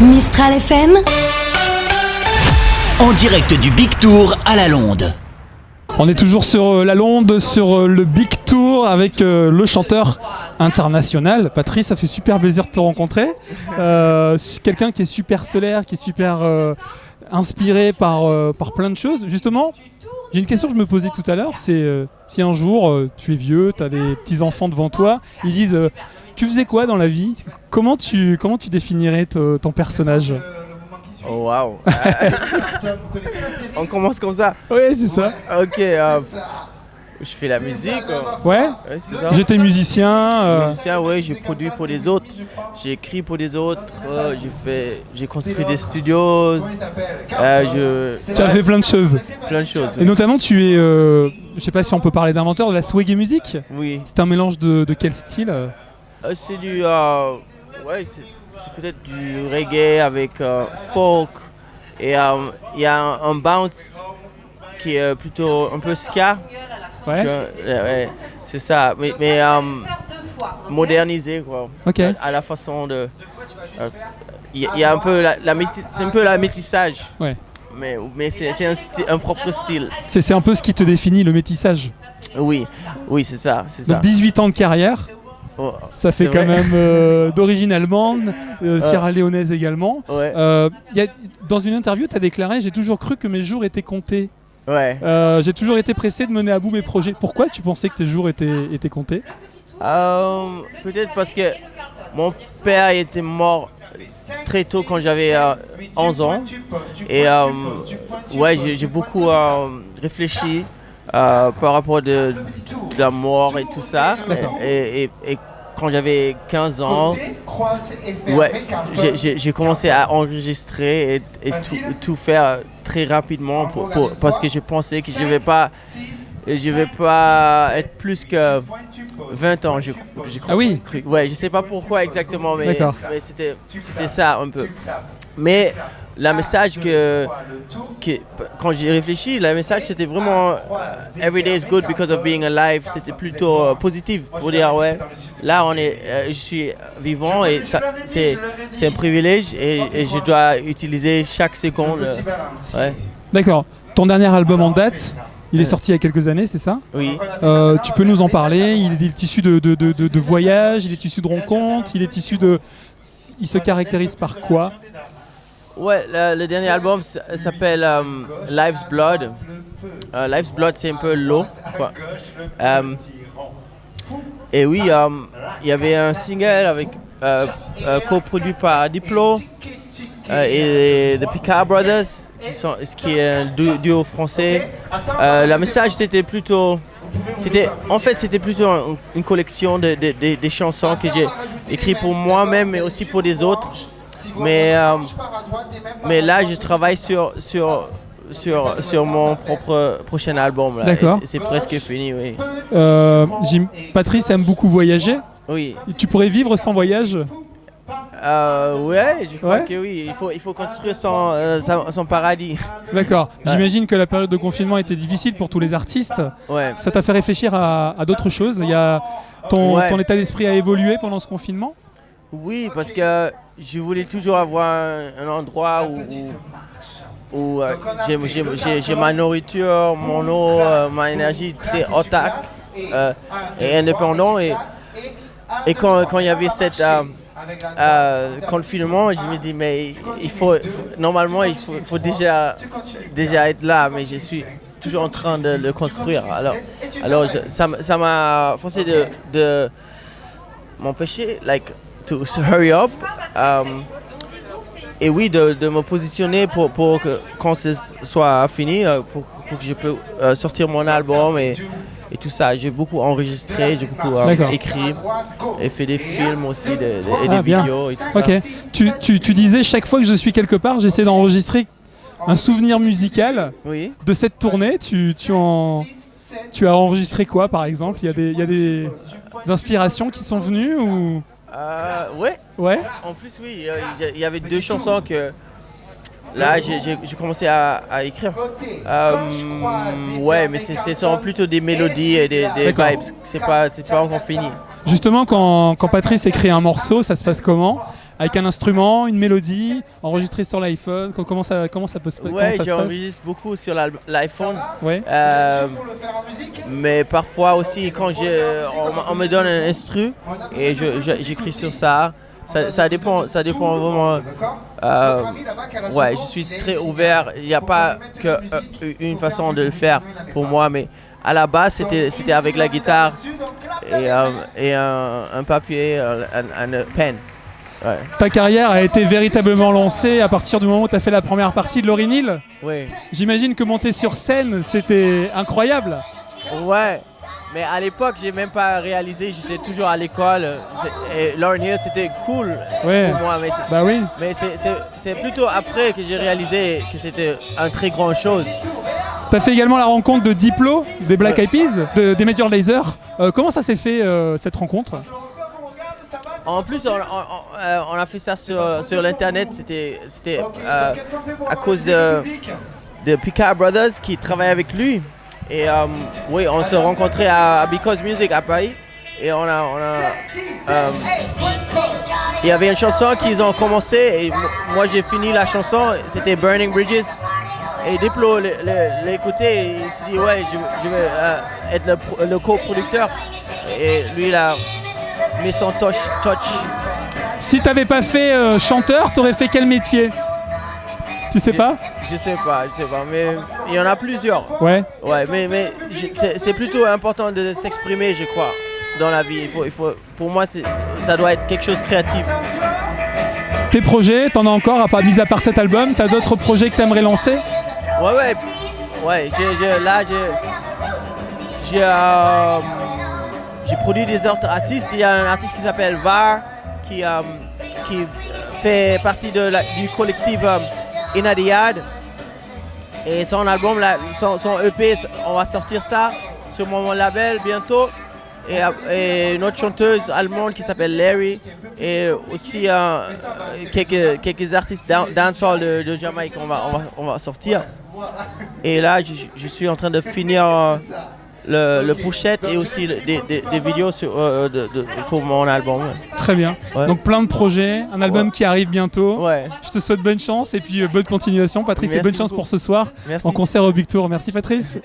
Mistral FM, En direct du Big Tour à la Londe. On est toujours sur la Londe, sur le Big Tour avec le chanteur international. Patrice, ça fait super plaisir de te rencontrer. Quelqu'un qui est super solaire, qui est super inspiré par plein de choses. Justement, j'ai une question que je me posais tout à l'heure, c'est si un jour tu es vieux, tu as des petits-enfants devant toi, ils disent tu faisais quoi dans la vie ? Comment tu définirais ton personnage ? Oh waouh. On commence comme ça. Oui, c'est ça. Ok, je fais la musique. Ouais, C'est ça. j'étais musicien. Musicien, ouais, j'ai produit pour des autres. J'ai écrit pour des autres. J'ai construit des studios. Tu as fait plein de choses. Plein de choses. Et notamment, tu es, je sais pas si on peut parler d'inventeur de la swaggy music. Oui. C'est un mélange de quel style ? C'est du, ouais, c'est peut-être du reggae avec folk. Et il y a un bounce qui est plutôt un peu ska. Ouais. Ouais, c'est ça. Mais modernisé quoi. Ok. À la façon de. Il y a un peu c'est un peu la métissage. Ouais. Mais c'est un propre style. C'est un peu ce qui te définit, le métissage. Oui, c'est ça. Donc 18 ans de carrière. Oh, Ça fait c'est quand vrai. même d'origine allemande, sierra-léonaise également. Ouais. Dans une interview, tu as déclaré « J'ai toujours cru que mes jours étaient comptés. Ouais. J'ai toujours été pressé de mener à bout mes projets. » Pourquoi tu pensais que tes jours étaient comptés ? Peut-être parce que mon père était mort très tôt quand j'avais 11 ans. Et ouais, j'ai beaucoup réfléchi par rapport de la mort et tout ça. Et quand j'avais 15 ans, ouais, j'ai commencé à enregistrer et tout faire très rapidement parce que je pensais que je vais pas être plus que 20 ans. Ah oui. Ouais, je sais pas pourquoi exactement, mais c'était ça un peu. Mais le message quand j'ai réfléchi, le message c'était vraiment every day is good because of being alive. C'était plutôt positif pour dire ouais, là je suis vivant et c'est un privilège et je dois utiliser chaque seconde. Ouais. D'accord. Ton dernier album en date, il est sorti il y a quelques années, c'est ça ? Oui. Tu peux nous en parler ? Il est issu de voyages, il est issu de rencontres, il se caractérise par quoi ? Ouais, le dernier album s'appelle Life's Blood. Life's Blood, c'est un peu l'eau, quoi. Et oui, il y avait un single avec coproduit par Diplo et The Picard Brothers, qui est un duo français. Le message c'était plutôt une collection des chansons que j'ai écrites pour moi-même, mais aussi pour des autres. Mais là, je travaille sur mon propre prochain album. Là. D'accord. C'est presque fini, oui. Patrice aime beaucoup voyager. Oui. Tu pourrais vivre sans voyage ? Ouais, je crois Ouais. que oui. Il faut construire son paradis. D'accord. J'imagine que la période de confinement était difficile pour tous les artistes. Ouais. Ça t'a fait réfléchir à d'autres choses. Ton état d'esprit a évolué pendant ce confinement ? Oui, parce que je voulais toujours avoir un endroit où j'ai ma nourriture, mon eau, ma énergie très autarque et indépendant. Et quand il y avait cette confinement, je me dis mais normalement il faut déjà être là, mais je suis toujours en train de le construire. Alors ça m'a forcé de m'empêcher, to hurry up. Et oui, de me positionner pour que quand ce soit fini, pour que je peux sortir mon album et tout ça. J'ai beaucoup enregistré, j'ai beaucoup écrit et fait des films aussi et des vidéos et tout ça. Ok. Tu disais chaque fois que je suis quelque part, j'essaie d'enregistrer un souvenir musical de cette tournée. Tu as enregistré quoi par exemple ? Il y a des inspirations qui sont venues ou... Ouais. En plus, oui, il y avait 2 chansons que là j'ai commencé à écrire. Ouais, mais ce sont plutôt des mélodies et des vibes. C'est pas encore fini. Justement, quand Patrice écrit un morceau, ça se passe comment ? avec un instrument, une mélodie, enregistrée sur l'iPhone. Comment ça peut se passer? Ouais, j'enregistre beaucoup sur l'iPhone. Ouais. Mais parfois aussi, quand on me donne un instru et j'écris sur ça. Ça dépend vraiment. Ouais, je suis très ouvert. Il n'y a pas qu'une façon de le faire pour moi, mais à la base, c'était avec la guitare et un papier, un pen. Ouais. Ta carrière a été véritablement lancée à partir du moment où tu as fait la première partie de Lauryn Hill. Oui. J'imagine que monter sur scène, c'était incroyable. Ouais. Mais à l'époque, j'ai même pas réalisé, j'étais toujours à l'école. Et Lauryn Hill, c'était cool pour moi. Mais bah oui. Mais c'est plutôt après que j'ai réalisé que c'était une très grande chose. Tu as fait également la rencontre de Diplo, des Black Eyed Peas, des Major Lazer. Comment ça s'est fait cette rencontre? En plus, on a fait ça sur l'internet. C'était à cause de Picard Brothers qui travaillait avec lui. Et oui, on se rencontrait à Because Music à Paris. Et il y avait une chanson qu'ils ont commencé et moi j'ai fini la chanson. C'était Burning Bridges. Et Diplo l'écoutait et il s'est dit ouais, je vais être le coproducteur. Et lui il a mis son touch. Si t'avais pas fait chanteur, t'aurais fait quel métier? Tu sais pas? Je sais pas, mais il y en a plusieurs. Ouais. Ouais, mais c'est plutôt important de s'exprimer, je crois, dans la vie. Pour moi, ça doit être quelque chose de créatif. Tes projets, t'en as encore, mis à part cet album, t'as d'autres projets que t'aimerais lancer? Ouais. J'ai produit des autres artistes. Il y a un artiste qui s'appelle VAR qui fait partie du collectif Inadiad. Et son album, son EP, on va sortir ça sur mon label bientôt. Et une autre chanteuse allemande qui s'appelle Larry. Et aussi quelques artistes dancehall de Jamaïque on va sortir. Et là, je suis en train de finir le pochette et aussi des vidéos pour mon album. Très bien. Ouais. Donc plein de projets, un album qui arrive bientôt. Ouais. Je te souhaite bonne chance et puis bonne continuation, Patrice. Merci et bonne chance pour ce soir. Merci. En concert au Big Tour. Merci Patrice.